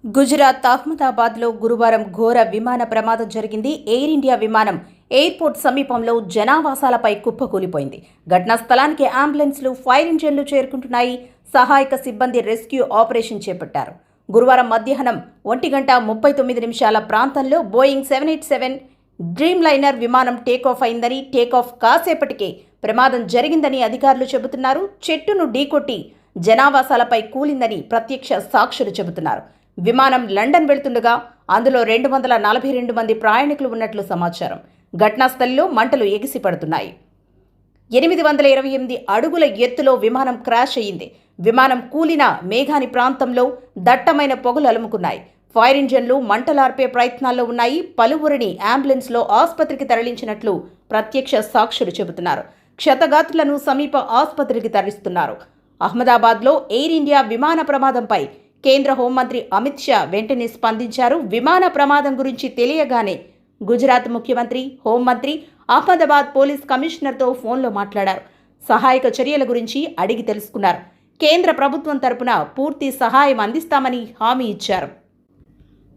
గుజరాత్ అహ్మదాబాద్లో గురువారం ఘోర విమాన ప్రమాదం జరిగింది. ఎయిర్ ఇండియా విమానం ఎయిర్పోర్ట్ సమీపంలో జనావాసాలపై కుప్పకూలిపోయింది. ఘటనా స్థలానికి అంబులెన్స్లు, ఫైర్ ఇంజన్లు చేరుకుంటున్నాయి. సహాయక సిబ్బంది రెస్క్యూ ఆపరేషన్ చేపట్టారు. గురువారం మధ్యాహ్నం 1:39 ప్రాంతంలో బోయింగ్ 787 డ్రీమ్ లైనర్ విమానం టేకాఫ్ అయిందని, టేకాఫ్ కాసేపటికే ప్రమాదం జరిగిందని అధికారులు చెబుతున్నారు. చెట్టును ఢీకొట్టి జనావాసాలపై కూలిందని ప్రత్యక్ష సాక్షులు చెబుతున్నారు. విమానం లండన్ వెళ్తుండగా అందులో 242 మంది ప్రయాణికులు ఉన్నట్లు సమాచారం. ఘటనా స్థలిలో మంటలు ఎగిసిపడుతున్నాయి. 828 అడుగుల ఎత్తులో విమానం క్రాష్ అయ్యింది. విమానం కూలిన మేఘాని ప్రాంతంలో దట్టమైన పొగలు అలుముకున్నాయి. ఫైర్ ఇంజన్లు మంటలార్పే ప్రయత్నాల్లో ఉన్నాయి. పలువురిని అంబులెన్స్లో ఆసుపత్రికి తరలించినట్లు ప్రత్యక్ష సాక్షులు చెబుతున్నారు. క్షతగాత్రులను సమీప ఆసుపత్రికి తరలిస్తున్నారు. అహ్మదాబాద్లో ఎయిర్ ఇండియా విమాన ప్రమాదంపై కేంద్ర హోంమంత్రి అమిత్ షా వెంటనే స్పందించారు. విమాన ప్రమాదం గురించి తెలియగానే గుజరాత్ ముఖ్యమంత్రి, హోంమంత్రి అహ్మదాబాద్ పోలీస్ కమిషనర్తో ఫోన్లో మాట్లాడారు. సహాయక చర్యల గురించి అడిగి తెలుసుకున్నారు. కేంద్ర ప్రభుత్వం తరపున పూర్తి సహాయం అందిస్తామని హామీ ఇచ్చారు.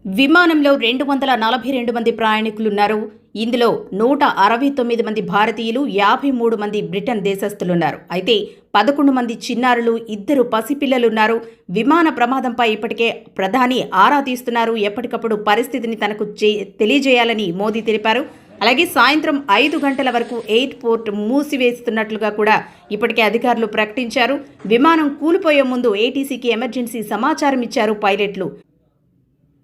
విమానంలో 242 మంది ప్రయాణికులున్నారు. ఇందులో 169 మంది భారతీయులు, 53 మంది బ్రిటన్ దేశస్థులున్నారు. అయితే 11 మంది చిన్నారులు, 2 పసిపిల్లలున్నారు. విమాన ప్రమాదంపై ఇప్పటికే ప్రధాని ఆరా తీస్తున్నారు. ఎప్పటికప్పుడు పరిస్థితిని తనకు తెలియజేయాలని మోదీ తెలిపారు. అలాగే సాయంత్రం 5 గంటల వరకు ఎయిర్పోర్ట్ మూసివేస్తున్నట్లుగా కూడా ఇప్పటికే అధికారులు ప్రకటించారు. విమానం కూలిపోయే ముందు ఏటీసీకి ఎమర్జెన్సీ సమాచారం ఇచ్చారు పైలట్లు.